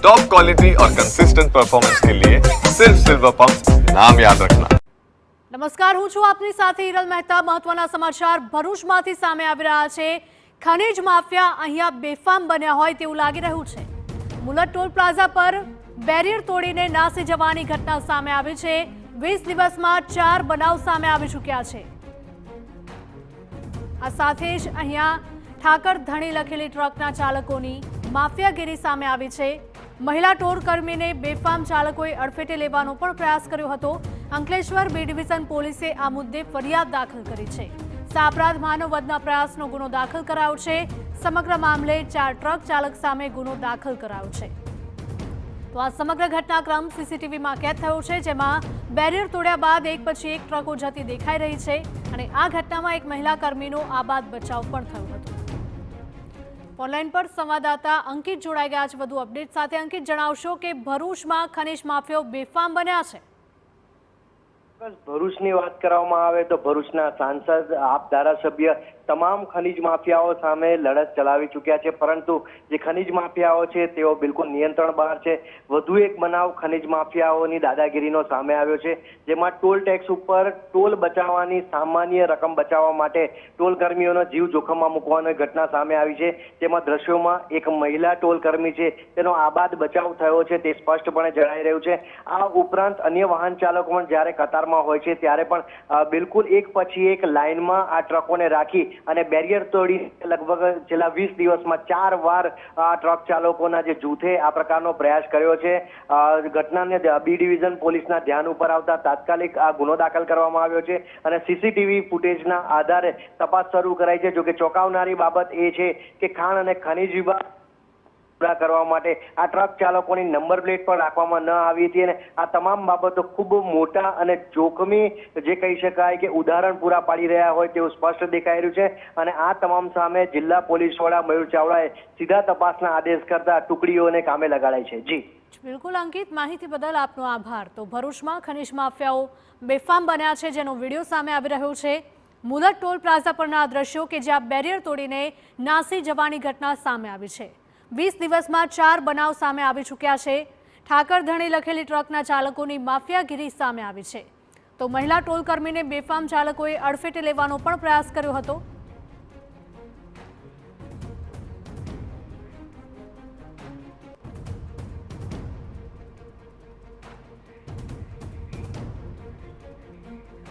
Top quality और consistent performance के लिए सिर्फ सिल्वर पंप नाम याद रखना। નમસ્કાર, હું છું આપની સાથે હિરલ મહેતા। મહત્વના સમાચાર ભરૂચમાંથી સામે આવી રહ્યા છે। ખનીજ માફિયા અહીંયા બેફામ બન્યા હોય તેવું લાગી રહ્યું છે। મુલત ટોલ પ્લાઝા પર બેરિયર તોડીને નાસી જવાની ઘટના સામે આવી છે। 20 દિવસમાં 4 બનાવ સામે આવી ચૂક્યા છે। આ સાથે જ અહીંયા ઠાકર ધણી લખેલી ટ્રકના ચાલકોની માફિયાગીરી સામે આવી છે। મહિલા ટોલ કર્મીને બેફામ ચાલકોએ અડફેટે લેવાનો પણ પ્રયાસ કર્યો હતો। અંકલેશ્વર બી ડિવિઝન પોલીસે આ મુદ્દે ફરિયાદ દાખલ કરી છે। સાપરાધ માનવ વધના પ્રયાસનો ગુનો દાખલ કરાયો છે। સમગ્ર મામલે 4 ટ્રક ચાલક સામે ગુનો દાખલ કરાયો છે। તો આ સમગ્ર ઘટનાક્રમ સીસીટીવીમાં કેદ થયો છે, જેમાં બેરિયર તોડ્યા બાદ એક પછી એક ટ્રકો જતી દેખાઈ રહી છે અને આ ઘટનામાં એક મહિલા કર્મીનો આબાદ બચાવ પણ થયો હતો। ઓનલાઈન પર સંવાદદાતા અંકિત જોડાઈ ગયા છે વધુ અપડેટ સાથે। અંકિત, જણાવશો કે ભરૂચમાં ખનીજ માફિયાઓ બેફામ બન્યા છે। ભરૂચની વાત કરવામાં આવે તો ભરૂચના સાંસદ આપ ધારાસભ્ય તમામ ખનીજ માફિયાઓ સામે લડત ચલાવી ચૂક્યા છે, પરંતુ જે ખનીજ માફિયાઓ છે તેઓ બિલકુલ નિયંત્રણ બહાર છે। વધુ એક બનાવ ખનીજ માફિયાઓની દાદાગીરીનો સામે આવ્યો છે, જેમાં ટોલ ટેક્સ ઉપર ટોલ બચાવવાની સામાન્ય રકમ બચાવવા માટે ટોલ કર્મીઓનો જીવ જોખમમાં મૂકવાની ઘટના સામે આવી છે। તેમાં દ્રશ્યોમાં એક મહિલા ટોલ કર્મી છે તેનો આબાદ બચાવ થયો છે તે સ્પષ્ટપણે જણાઈ રહ્યું છે। આ ઉપરાંત અન્ય વાહન ચાલકો પણ જ્યારે કતારમાં હોય છે ત્યારે પણ બિલકુલ એક પછી એક લાઇનમાં આ ટ્રકોને રાખી અને બેરિયર તોડી લગભગ છેલ્લા 20 દિવસમાં 4 વાર આ ટ્રક ચાલકોના જે જૂથે આ પ્રકારનો પ્રયાસ કર્યો છે। ઘટનાને બી ડિવિઝન પોલીસના ધ્યાન ઉપર આવતા તાત્કાલિક આ ગુનો દાખલ કરવામાં આવ્યો છે અને સીસીટીવી ફૂટેજના આધારે તપાસ શરૂ કરાઈ છે। જોકે ચોંકાવનારી બાબત એ છે કે ખાણ અને ખનીજ વિભાગ કરવા માટે આ ટ્રક ચાલકોની નંબર પ્લેટ પણ રાખવામાં ન આવી હતી અને આ તમામ બાબતો ખૂબ મોટા અને જોખમી જે કહી શકાય કે ઉદાહરણ પૂરા પાડી રહ્યા હોય તેવું સ્પષ્ટ દેખાઈ રહ્યું છે અને આ તમામ સામે જિલ્લા પોલીસ વડા મયુર ચાવડાએ સીધા તપાસના આદેશ કરતા ટુકડીઓને કામે લગાડાઈ છે। જી બિલકુલ અંકિત, માહિતી બદલ આપનો આભાર। તો ભરૂચમાં ખનીજ માફિયાઓ બેફામ બન્યા છે, જેનો વિડીયો સામે આવી રહ્યો છે। મુલત ટોલ પ્લાઝા પરના દ્રશ્યો કે જ્યાં બેરિયર તોડીને નાસી જવાની ઘટના સામે આવી છે। 20 દિવસમાં 4 બનાવ સામે આવી ચૂક્યા છે। ઠાકર ધણી લખેલી ટ્રકના ચાલકોની માફિયાગીરી સામે આવી છે। તો મહિલા ટોલ કર્મીને બેફામ ચાલકોએ અડફેટે લેવાનો પણ પ્રયાસ કર્યો હતો।